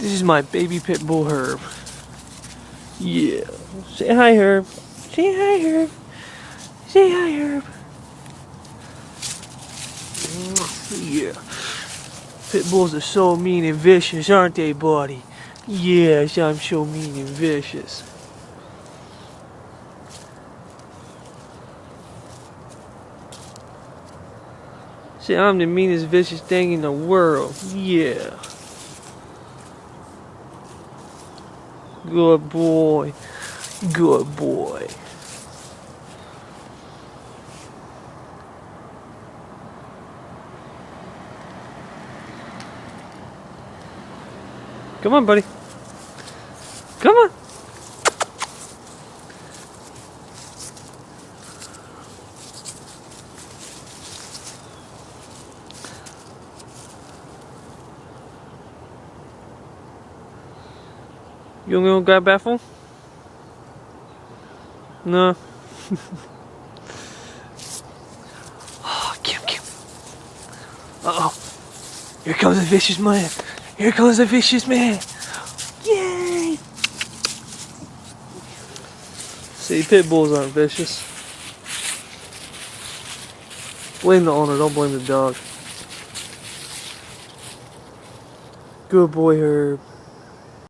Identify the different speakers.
Speaker 1: This is my baby pit bull Herb. Yeah. Say hi, Herb. Say hi, Herb. Say hi, Herb. Yeah. Pit bulls are so mean and vicious, aren't they, buddy? Yes, I'm so mean and vicious. Say I'm the meanest vicious thing in the world. Yeah. Good boy. Good boy. Come on, buddy. Come on. You want to go grab a bathroom? No. Oh, Kim. Uh-oh. Here comes the vicious man. Here comes the vicious man. Yay! See, pit bulls aren't vicious. Blame the owner, don't blame the dog. Good boy, Herb.